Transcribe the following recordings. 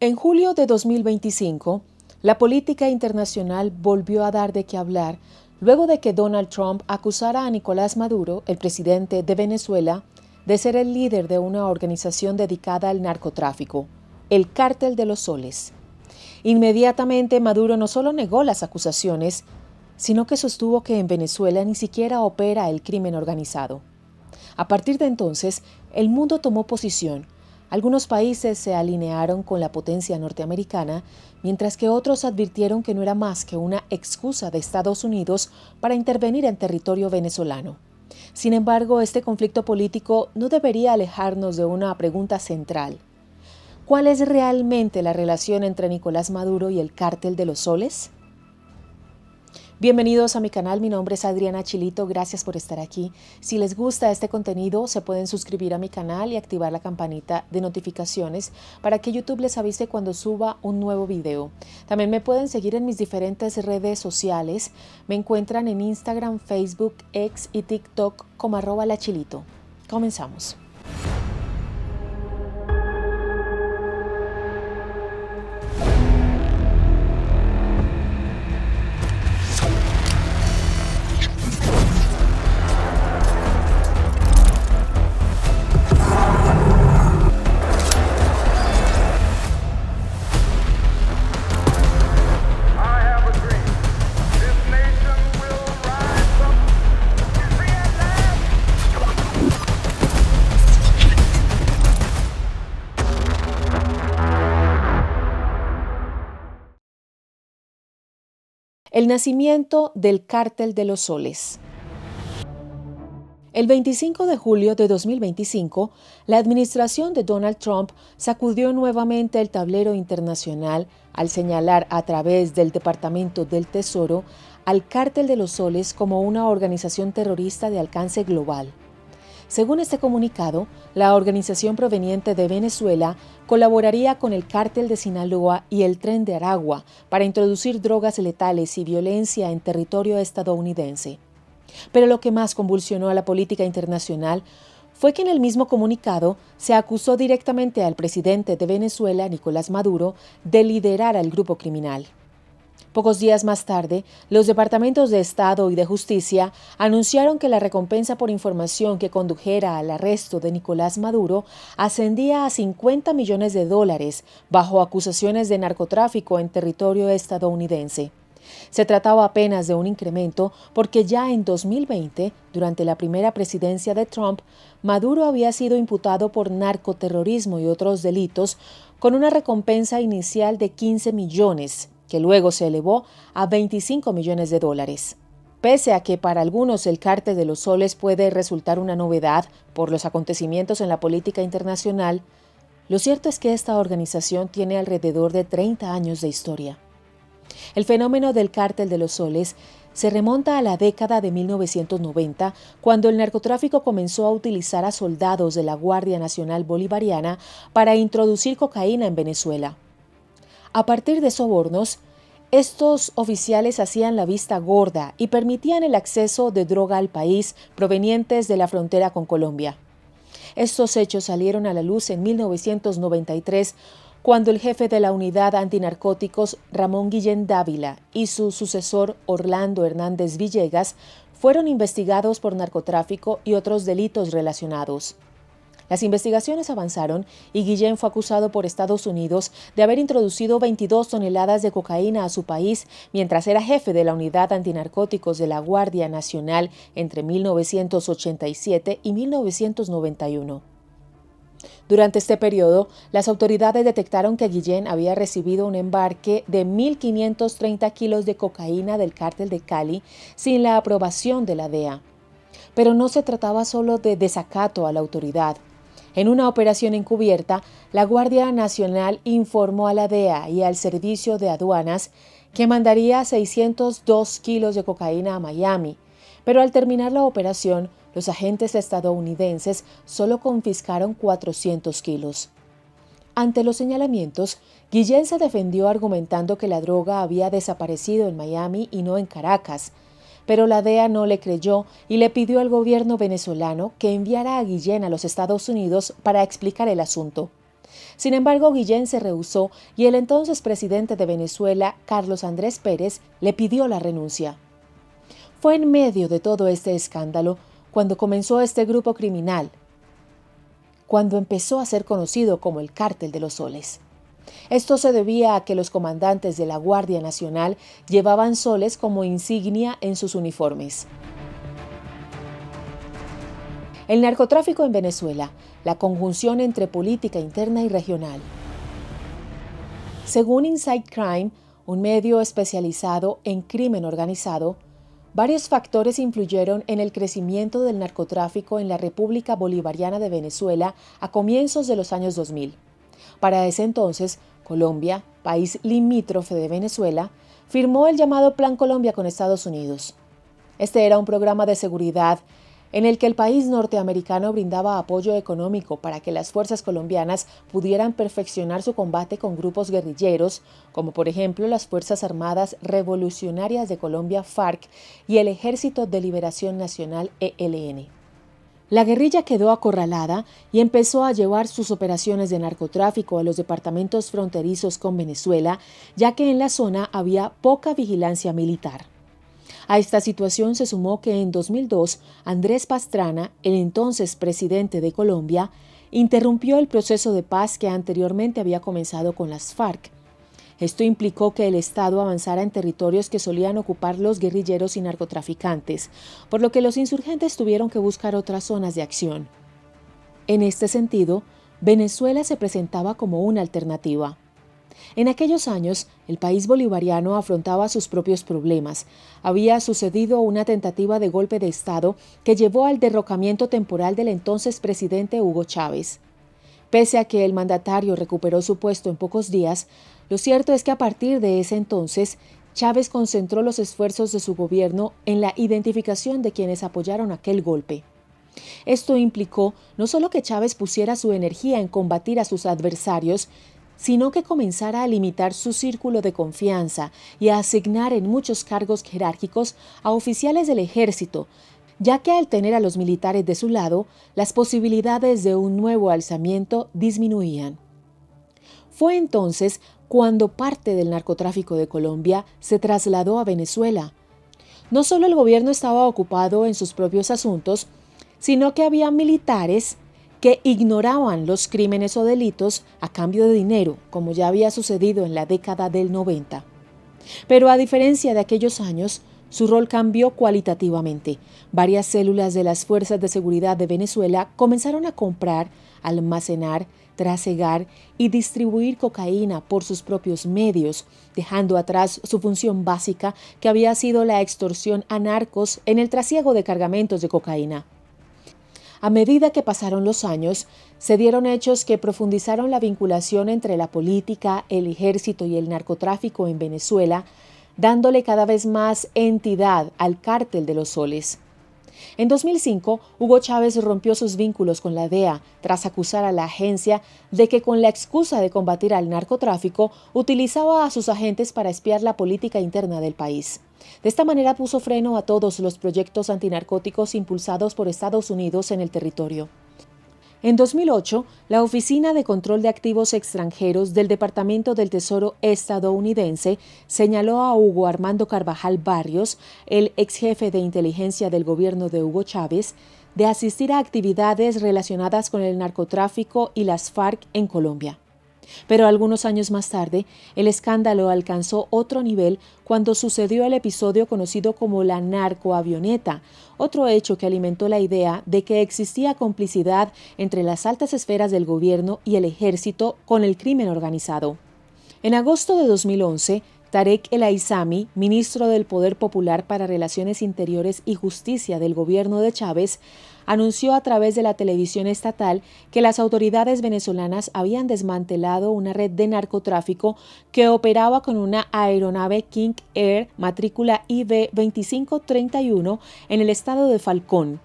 En julio de 2025, la política internacional volvió a dar de qué hablar luego de que Donald Trump acusara a Nicolás Maduro, el presidente de Venezuela, de ser el líder de una organización dedicada al narcotráfico, el Cártel de los Soles. Inmediatamente Maduro no solo negó las acusaciones, sino que sostuvo que en Venezuela ni siquiera opera el crimen organizado. A partir de entonces, el mundo tomó posición. Algunos países se alinearon con la potencia norteamericana, mientras que otros advirtieron que no era más que una excusa de Estados Unidos para intervenir en territorio venezolano. Sin embargo, este conflicto político no debería alejarnos de una pregunta central. ¿Cuál es realmente la relación entre Nicolás Maduro y el Cártel de los Soles? Bienvenidos a mi canal, mi nombre es Adriana Chilito, gracias por estar aquí. Si les gusta este contenido, se pueden suscribir a mi canal y activar la campanita de notificaciones para que YouTube les avise cuando suba un nuevo video. También me pueden seguir en mis diferentes redes sociales. Me encuentran en Instagram, Facebook, X y TikTok como @lachilito. Comenzamos. El nacimiento del Cártel de los Soles. El 25 de julio de 2025, la administración de Donald Trump sacudió nuevamente el tablero internacional al señalar a través del Departamento del Tesoro al Cártel de los Soles como una organización terrorista de alcance global. Según este comunicado, la organización proveniente de Venezuela colaboraría con el Cártel de Sinaloa y el Tren de Aragua para introducir drogas letales y violencia en territorio estadounidense. Pero lo que más convulsionó a la política internacional fue que en el mismo comunicado se acusó directamente al presidente de Venezuela, Nicolás Maduro, de liderar al grupo criminal. Pocos días más tarde, los departamentos de Estado y de Justicia anunciaron que la recompensa por información que condujera al arresto de Nicolás Maduro ascendía a $50 millones bajo acusaciones de narcotráfico en territorio estadounidense. Se trataba apenas de un incremento porque ya en 2020, durante la primera presidencia de Trump, Maduro había sido imputado por narcoterrorismo y otros delitos con una recompensa inicial de 15 millones, que luego se elevó a $25 millones. Pese a que para algunos el Cártel de los Soles puede resultar una novedad por los acontecimientos en la política internacional, lo cierto es que esta organización tiene alrededor de 30 años de historia. El fenómeno del Cártel de los Soles se remonta a la década de 1990, cuando el narcotráfico comenzó a utilizar a soldados de la Guardia Nacional Bolivariana para introducir cocaína en Venezuela. A partir de sobornos, estos oficiales hacían la vista gorda y permitían el acceso de droga al país provenientes de la frontera con Colombia. Estos hechos salieron a la luz en 1993, cuando el jefe de la unidad antinarcóticos, Ramón Guillén Dávila, y su sucesor, Orlando Hernández Villegas, fueron investigados por narcotráfico y otros delitos relacionados. Las investigaciones avanzaron y Guillén fue acusado por Estados Unidos de haber introducido 22 toneladas de cocaína a su país mientras era jefe de la unidad antinarcóticos de la Guardia Nacional entre 1987 y 1991. Durante este periodo, las autoridades detectaron que Guillén había recibido un embarque de 1.530 kilos de cocaína del Cártel de Cali sin la aprobación de la DEA. Pero no se trataba solo de desacato a la autoridad. En una operación encubierta, la Guardia Nacional informó a la DEA y al Servicio de Aduanas que mandaría 602 kilos de cocaína a Miami, pero al terminar la operación, los agentes estadounidenses solo confiscaron 400 kilos. Ante los señalamientos, Guillén se defendió argumentando que la droga había desaparecido en Miami y no en Caracas, pero la DEA no le creyó y le pidió al gobierno venezolano que enviara a Guillén a los Estados Unidos para explicar el asunto. Sin embargo, Guillén se rehusó y el entonces presidente de Venezuela, Carlos Andrés Pérez, le pidió la renuncia. Fue en medio de todo este escándalo cuando comenzó este grupo criminal, cuando empezó a ser conocido como el Cártel de los Soles. Esto se debía a que los comandantes de la Guardia Nacional llevaban soles como insignia en sus uniformes. El narcotráfico en Venezuela, la conjunción entre política interna y regional. Según Inside Crime, un medio especializado en crimen organizado, varios factores influyeron en el crecimiento del narcotráfico en la República Bolivariana de Venezuela a comienzos de los años 2000. Para ese entonces, Colombia, país limítrofe de Venezuela, firmó el llamado Plan Colombia con Estados Unidos. Este era un programa de seguridad en el que el país norteamericano brindaba apoyo económico para que las fuerzas colombianas pudieran perfeccionar su combate con grupos guerrilleros, como por ejemplo las Fuerzas Armadas Revolucionarias de Colombia, FARC, y el Ejército de Liberación Nacional, ELN. La guerrilla quedó acorralada y empezó a llevar sus operaciones de narcotráfico a los departamentos fronterizos con Venezuela, ya que en la zona había poca vigilancia militar. A esta situación se sumó que en 2002, Andrés Pastrana, el entonces presidente de Colombia, interrumpió el proceso de paz que anteriormente había comenzado con las FARC. Esto implicó que el Estado avanzara en territorios que solían ocupar los guerrilleros y narcotraficantes, por lo que los insurgentes tuvieron que buscar otras zonas de acción. En este sentido, Venezuela se presentaba como una alternativa. En aquellos años, el país bolivariano afrontaba sus propios problemas. Había sucedido una tentativa de golpe de Estado que llevó al derrocamiento temporal del entonces presidente Hugo Chávez. Pese a que el mandatario recuperó su puesto en pocos días, lo cierto es que a partir de ese entonces, Chávez concentró los esfuerzos de su gobierno en la identificación de quienes apoyaron aquel golpe. Esto implicó no solo que Chávez pusiera su energía en combatir a sus adversarios, sino que comenzara a limitar su círculo de confianza y a asignar en muchos cargos jerárquicos a oficiales del ejército, ya que al tener a los militares de su lado, las posibilidades de un nuevo alzamiento disminuían. Fue entonces cuando parte del narcotráfico de Colombia se trasladó a Venezuela. No solo el gobierno estaba ocupado en sus propios asuntos, sino que había militares que ignoraban los crímenes o delitos a cambio de dinero, como ya había sucedido en la década del 90. Pero a diferencia de aquellos años, su rol cambió cualitativamente. Varias células de las Fuerzas de Seguridad de Venezuela comenzaron a comprar, almacenar, trasegar y distribuir cocaína por sus propios medios, dejando atrás su función básica que había sido la extorsión a narcos en el trasiego de cargamentos de cocaína. A medida que pasaron los años, se dieron hechos que profundizaron la vinculación entre la política, el ejército y el narcotráfico en Venezuela, dándole cada vez más entidad al Cártel de los Soles. En 2005, Hugo Chávez rompió sus vínculos con la DEA tras acusar a la agencia de que con la excusa de combatir al narcotráfico utilizaba a sus agentes para espiar la política interna del país. De esta manera puso freno a todos los proyectos antinarcóticos impulsados por Estados Unidos en el territorio. En 2008, la Oficina de Control de Activos Extranjeros del Departamento del Tesoro estadounidense señaló a Hugo Armando Carvajal Barrios, el ex jefe de inteligencia del gobierno de Hugo Chávez, de asistir a actividades relacionadas con el narcotráfico y las FARC en Colombia. Pero algunos años más tarde, el escándalo alcanzó otro nivel cuando sucedió el episodio conocido como la narcoavioneta, otro hecho que alimentó la idea de que existía complicidad entre las altas esferas del gobierno y el ejército con el crimen organizado. En agosto de 2011, Tarek El Aissami, ministro del Poder Popular para Relaciones Interiores y Justicia del gobierno de Chávez, anunció a través de la televisión estatal que las autoridades venezolanas habían desmantelado una red de narcotráfico que operaba con una aeronave King Air matrícula IB-2531 en el estado de Falcón.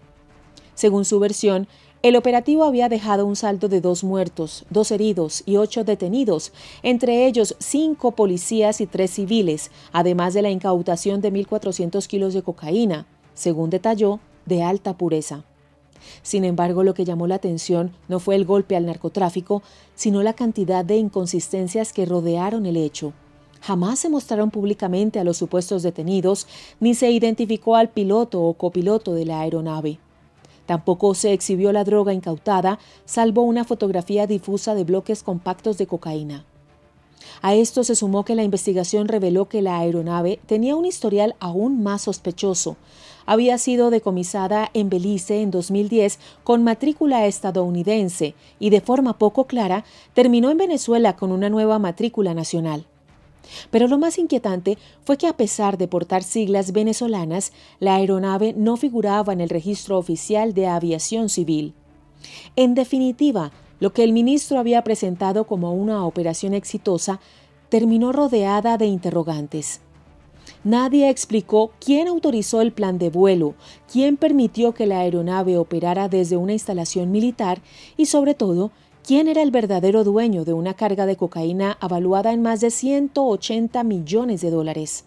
Según su versión, el operativo había dejado un saldo de 2 muertos, 2 heridos y 8 detenidos, entre ellos 5 policías y 3 civiles, además de la incautación de 1.400 kilos de cocaína, según detalló, de alta pureza. Sin embargo, lo que llamó la atención no fue el golpe al narcotráfico, sino la cantidad de inconsistencias que rodearon el hecho. Jamás se mostraron públicamente a los supuestos detenidos, ni se identificó al piloto o copiloto de la aeronave. Tampoco se exhibió la droga incautada, salvo una fotografía difusa de bloques compactos de cocaína. A esto se sumó que la investigación reveló que la aeronave tenía un historial aún más sospechoso. Había sido decomisada en Belice en 2010 con matrícula estadounidense y de forma poco clara terminó en Venezuela con una nueva matrícula nacional. Pero lo más inquietante fue que a pesar de portar siglas venezolanas, la aeronave no figuraba en el registro oficial de aviación civil. En definitiva, lo que el ministro había presentado como una operación exitosa terminó rodeada de interrogantes. Nadie explicó quién autorizó el plan de vuelo, quién permitió que la aeronave operara desde una instalación militar y, sobre todo, quién era el verdadero dueño de una carga de cocaína avaluada en más de 180 millones de dólares.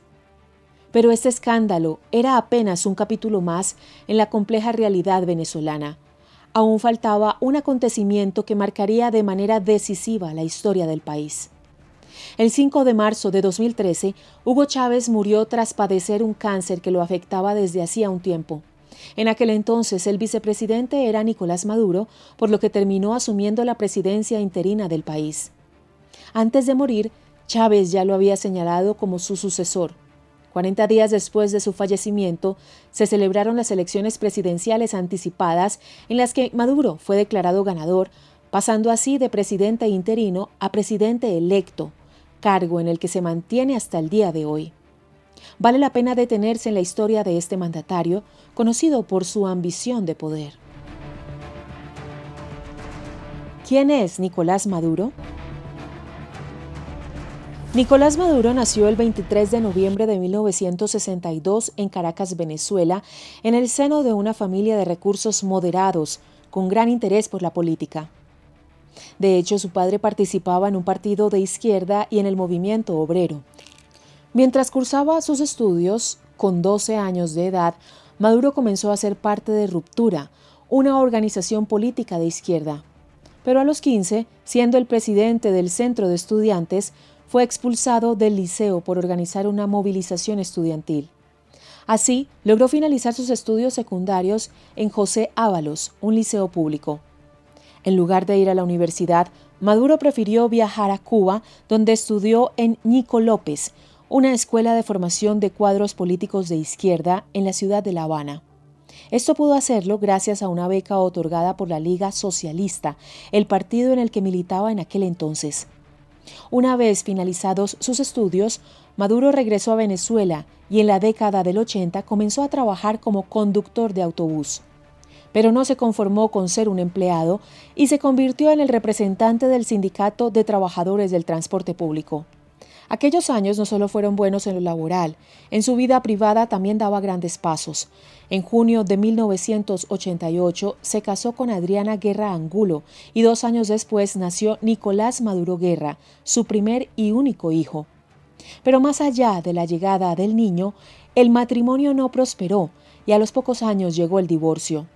Pero este escándalo era apenas un capítulo más en la compleja realidad venezolana. Aún faltaba un acontecimiento que marcaría de manera decisiva la historia del país. El 5 de marzo de 2013, Hugo Chávez murió tras padecer un cáncer que lo afectaba desde hacía un tiempo. En aquel entonces, el vicepresidente era Nicolás Maduro, por lo que terminó asumiendo la presidencia interina del país. Antes de morir, Chávez ya lo había señalado como su sucesor. 40 días después de su fallecimiento, se celebraron las elecciones presidenciales anticipadas en las que Maduro fue declarado ganador, pasando así de presidente interino a presidente electo, cargo en el que se mantiene hasta el día de hoy. Vale la pena detenerse en la historia de este mandatario, conocido por su ambición de poder. ¿Quién es Nicolás Maduro? Nicolás Maduro nació el 23 de noviembre de 1962 en Caracas, Venezuela, en el seno de una familia de recursos moderados, con gran interés por la política. De hecho, su padre participaba en un partido de izquierda y en el movimiento obrero. Mientras cursaba sus estudios, con 12 años de edad, Maduro comenzó a ser parte de Ruptura, una organización política de izquierda. Pero a los 15, siendo el presidente del Centro de Estudiantes, fue expulsado del liceo por organizar una movilización estudiantil. Así, logró finalizar sus estudios secundarios en José Ábalos, un liceo público. En lugar de ir a la universidad, Maduro prefirió viajar a Cuba, donde estudió en Ñico López, una escuela de formación de cuadros políticos de izquierda en la ciudad de La Habana. Esto pudo hacerlo gracias a una beca otorgada por la Liga Socialista, el partido en el que militaba en aquel entonces. Una vez finalizados sus estudios, Maduro regresó a Venezuela y en la década del 80 comenzó a trabajar como conductor de autobús. Pero no se conformó con ser un empleado y se convirtió en el representante del Sindicato de Trabajadores del Transporte Público. Aquellos años no solo fueron buenos en lo laboral, en su vida privada también daba grandes pasos. En junio de 1988 se casó con Adriana Guerra Angulo y 2 años después nació Nicolás Maduro Guerra, su primer y único hijo. Pero más allá de la llegada del niño, el matrimonio no prosperó y a los pocos años llegó el divorcio.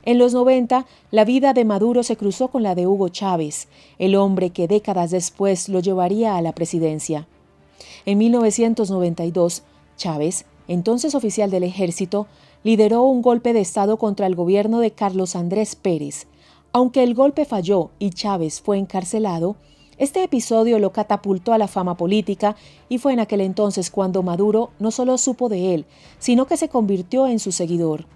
En los 90, la vida de Maduro se cruzó con la de Hugo Chávez, el hombre que décadas después lo llevaría a la presidencia. En 1992, Chávez, entonces oficial del ejército, lideró un golpe de Estado contra el gobierno de Carlos Andrés Pérez. Aunque el golpe falló y Chávez fue encarcelado, este episodio lo catapultó a la fama política y fue en aquel entonces cuando Maduro no solo supo de él, sino que se convirtió en su seguidor.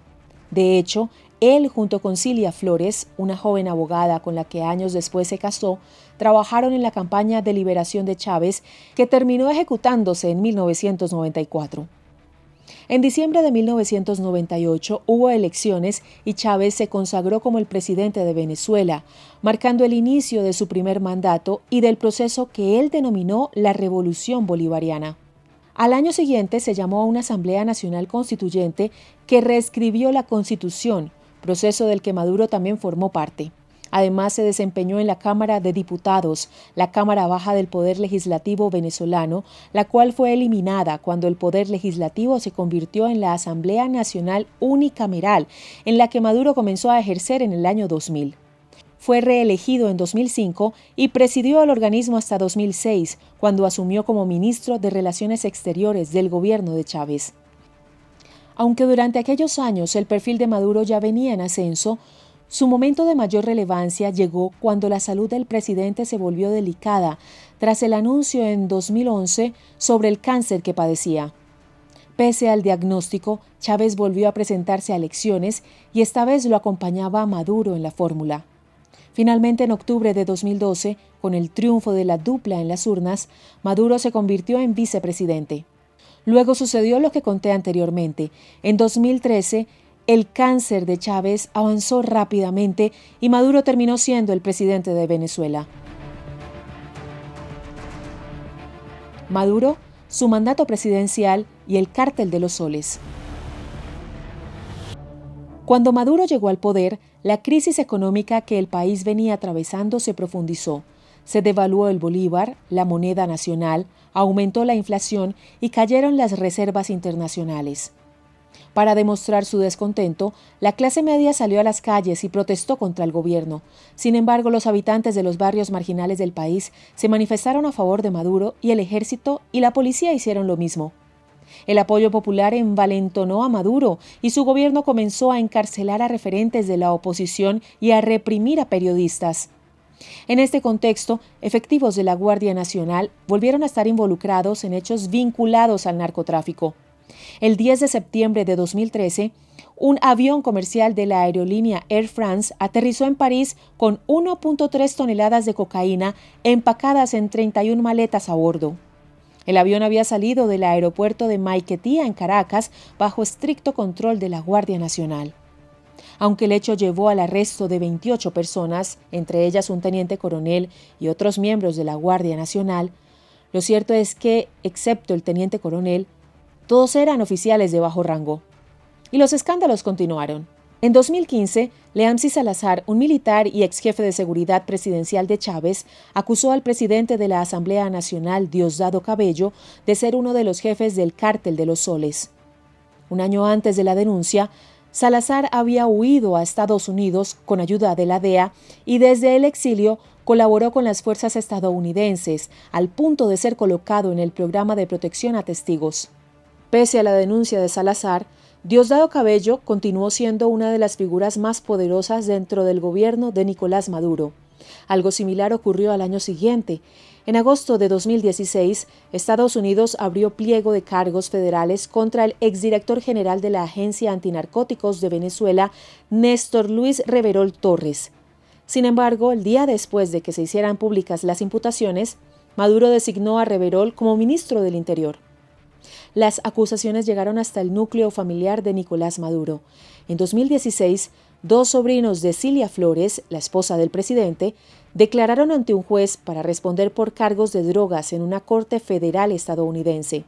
De hecho, él, junto con Cilia Flores, una joven abogada con la que años después se casó, trabajaron en la campaña de liberación de Chávez, que terminó ejecutándose en 1994. En diciembre de 1998 hubo elecciones y Chávez se consagró como el presidente de Venezuela, marcando el inicio de su primer mandato y del proceso que él denominó la Revolución Bolivariana. Al año siguiente se llamó a una Asamblea Nacional Constituyente que reescribió la Constitución, proceso del que Maduro también formó parte. Además, se desempeñó en la Cámara de Diputados, la Cámara Baja del Poder Legislativo venezolano, la cual fue eliminada cuando el Poder Legislativo se convirtió en la Asamblea Nacional Unicameral, en la que Maduro comenzó a ejercer en el año 2000. Fue reelegido en 2005 y presidió el organismo hasta 2006, cuando asumió como ministro de Relaciones Exteriores del gobierno de Chávez. Aunque durante aquellos años el perfil de Maduro ya venía en ascenso, su momento de mayor relevancia llegó cuando la salud del presidente se volvió delicada tras el anuncio en 2011 sobre el cáncer que padecía. Pese al diagnóstico, Chávez volvió a presentarse a elecciones y esta vez lo acompañaba a Maduro en la fórmula. Finalmente, en octubre de 2012, con el triunfo de la dupla en las urnas, Maduro se convirtió en vicepresidente. Luego sucedió lo que conté anteriormente. En 2013, el cáncer de Chávez avanzó rápidamente y Maduro terminó siendo el presidente de Venezuela. Maduro, su mandato presidencial y el cártel de los soles. Cuando Maduro llegó al poder, la crisis económica que el país venía atravesando se profundizó. Se devaluó el bolívar, la moneda nacional, aumentó la inflación y cayeron las reservas internacionales. Para demostrar su descontento, la clase media salió a las calles y protestó contra el gobierno. Sin embargo, los habitantes de los barrios marginales del país se manifestaron a favor de Maduro y el ejército y la policía hicieron lo mismo. El apoyo popular envalentonó a Maduro y su gobierno comenzó a encarcelar a referentes de la oposición y a reprimir a periodistas. En este contexto, efectivos de la Guardia Nacional volvieron a estar involucrados en hechos vinculados al narcotráfico. El 10 de septiembre de 2013, un avión comercial de la aerolínea Air France aterrizó en París con 1.3 toneladas de cocaína empacadas en 31 maletas a bordo. El avión había salido del aeropuerto de Maiquetía, en Caracas, bajo estricto control de la Guardia Nacional. Aunque el hecho llevó al arresto de 28 personas, entre ellas un teniente coronel y otros miembros de la Guardia Nacional, lo cierto es que, excepto el teniente coronel, todos eran oficiales de bajo rango. Y los escándalos continuaron. En 2015, Leamsi Salazar, un militar y ex jefe de seguridad presidencial de Chávez, acusó al presidente de la Asamblea Nacional, Diosdado Cabello, de ser uno de los jefes del cártel de los soles. Un año antes de la denuncia, Salazar había huido a Estados Unidos con ayuda de la DEA y desde el exilio colaboró con las fuerzas estadounidenses, al punto de ser colocado en el programa de protección a testigos. Pese a la denuncia de Salazar, Diosdado Cabello continuó siendo una de las figuras más poderosas dentro del gobierno de Nicolás Maduro. Algo similar ocurrió al año siguiente. En agosto de 2016, Estados Unidos abrió pliego de cargos federales contra el exdirector general de la Agencia Antinarcóticos de Venezuela, Néstor Luis Reverol Torres. Sin embargo, el día después de que se hicieran públicas las imputaciones, Maduro designó a Reverol como ministro del Interior. Las acusaciones llegaron hasta el núcleo familiar de Nicolás Maduro. En 2016, dos sobrinos de Cilia Flores, la esposa del presidente, declararon ante un juez para responder por cargos de drogas en una corte federal estadounidense.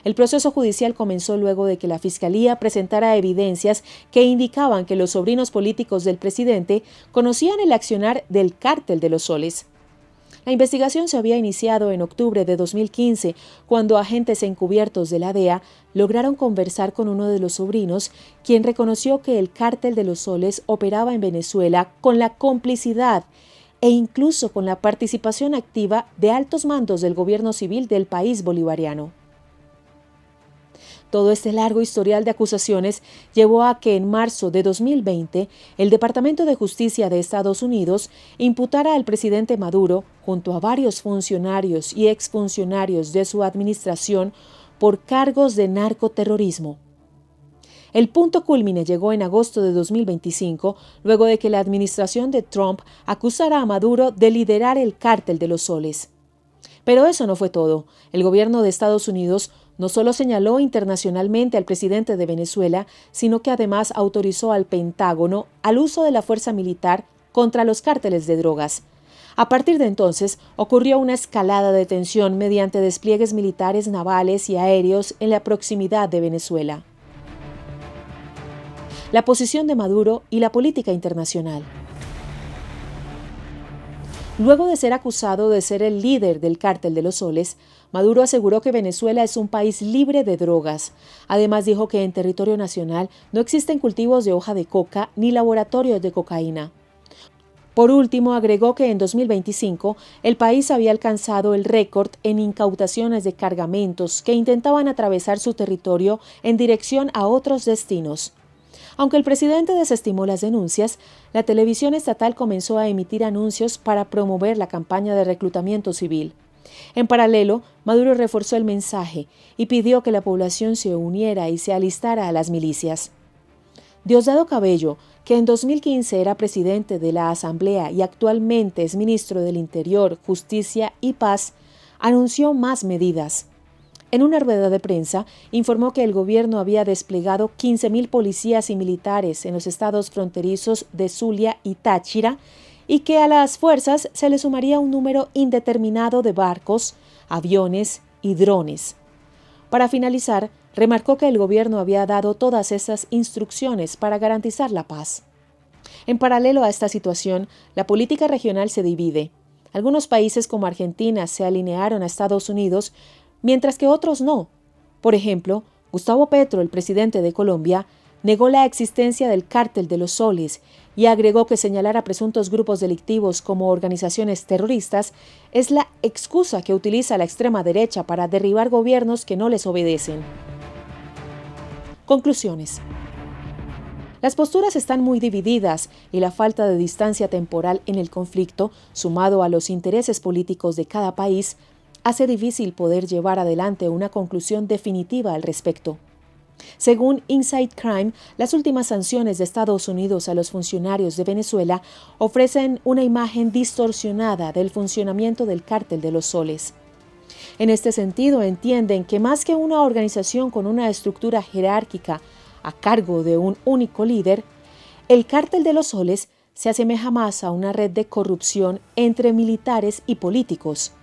El proceso judicial comenzó luego de que la Fiscalía presentara evidencias que indicaban que los sobrinos políticos del presidente conocían el accionar del cártel de los soles. La investigación se había iniciado en octubre de 2015, cuando agentes encubiertos de la DEA lograron conversar con uno de los sobrinos, quien reconoció que el cártel de los soles operaba en Venezuela con la complicidad e incluso con la participación activa de altos mandos del gobierno civil del país bolivariano. Todo este largo historial de acusaciones llevó a que en marzo de 2020 el Departamento de Justicia de Estados Unidos imputara al presidente Maduro, junto a varios funcionarios y exfuncionarios de su administración, por cargos de narcoterrorismo. El punto cúlmine llegó en agosto de 2025, luego de que la administración de Trump acusara a Maduro de liderar el cártel de los soles. Pero eso no fue todo. El gobierno de Estados Unidos no solo señaló internacionalmente al presidente de Venezuela, sino que además autorizó al Pentágono al uso de la fuerza militar contra los cárteles de drogas. A partir de entonces, ocurrió una escalada de tensión mediante despliegues militares navales y aéreos en la proximidad de Venezuela. La posición de Maduro y la política internacional. Luego de ser acusado de ser el líder del Cártel de los Soles, Maduro aseguró que Venezuela es un país libre de drogas. Además dijo que en territorio nacional no existen cultivos de hoja de coca ni laboratorios de cocaína. Por último, agregó que en 2025 el país había alcanzado el récord en incautaciones de cargamentos que intentaban atravesar su territorio en dirección a otros destinos. Aunque el presidente desestimó las denuncias, la televisión estatal comenzó a emitir anuncios para promover la campaña de reclutamiento civil. En paralelo, Maduro reforzó el mensaje y pidió que la población se uniera y se alistara a las milicias. Diosdado Cabello, que en 2015 era presidente de la Asamblea y actualmente es ministro del Interior, Justicia y Paz, anunció más medidas. En una rueda de prensa, informó que el gobierno había desplegado 15.000 policías y militares en los estados fronterizos de Zulia y Táchira y que a las fuerzas se le sumaría un número indeterminado de barcos, aviones y drones. Para finalizar, remarcó que el gobierno había dado todas esas instrucciones para garantizar la paz. En paralelo a esta situación, la política regional se divide. Algunos países como Argentina se alinearon a Estados Unidos, mientras que otros no. Por ejemplo, Gustavo Petro, el presidente de Colombia, negó la existencia del Cártel de los Soles y agregó que señalar a presuntos grupos delictivos como organizaciones terroristas es la excusa que utiliza la extrema derecha para derribar gobiernos que no les obedecen. Conclusiones. Las posturas están muy divididas y la falta de distancia temporal en el conflicto, sumado a los intereses políticos de cada país, hace difícil poder llevar adelante una conclusión definitiva al respecto. Según Inside Crime, las últimas sanciones de Estados Unidos a los funcionarios de Venezuela ofrecen una imagen distorsionada del funcionamiento del Cártel de los Soles. En este sentido, entienden que más que una organización con una estructura jerárquica a cargo de un único líder, el Cártel de los Soles se asemeja más a una red de corrupción entre militares y políticos.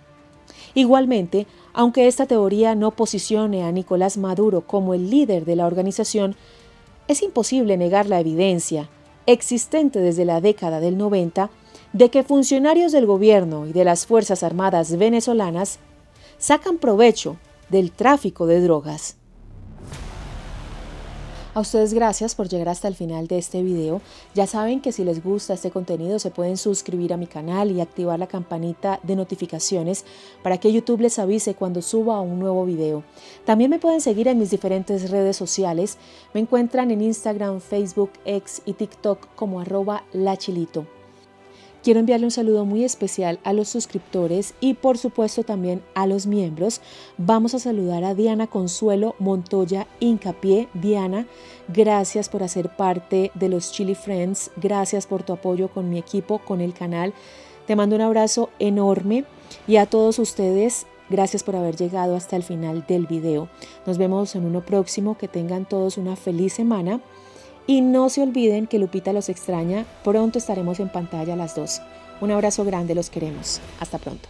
Igualmente, aunque esta teoría no posicione a Nicolás Maduro como el líder de la organización, es imposible negar la evidencia, existente desde la década del 90, de que funcionarios del gobierno y de las Fuerzas Armadas venezolanas sacan provecho del tráfico de drogas. A ustedes gracias por llegar hasta el final de este video. Ya saben que si les gusta este contenido se pueden suscribir a mi canal y activar la campanita de notificaciones para que YouTube les avise cuando suba un nuevo video. También me pueden seguir en mis diferentes redes sociales. Me encuentran en Instagram, Facebook, X y TikTok como @lachilito. Quiero enviarle un saludo muy especial a los suscriptores y por supuesto también a los miembros. Vamos a saludar a Diana Consuelo Montoya Hincapié. Diana, gracias por hacer parte de los Chili Friends. Gracias por tu apoyo con mi equipo, con el canal. Te mando un abrazo enorme y a todos ustedes, gracias por haber llegado hasta el final del video. Nos vemos en uno próximo. Que tengan todos una feliz semana. Y no se olviden que Lupita los extraña. Pronto estaremos en pantalla las dos. Un abrazo grande, los queremos. Hasta pronto.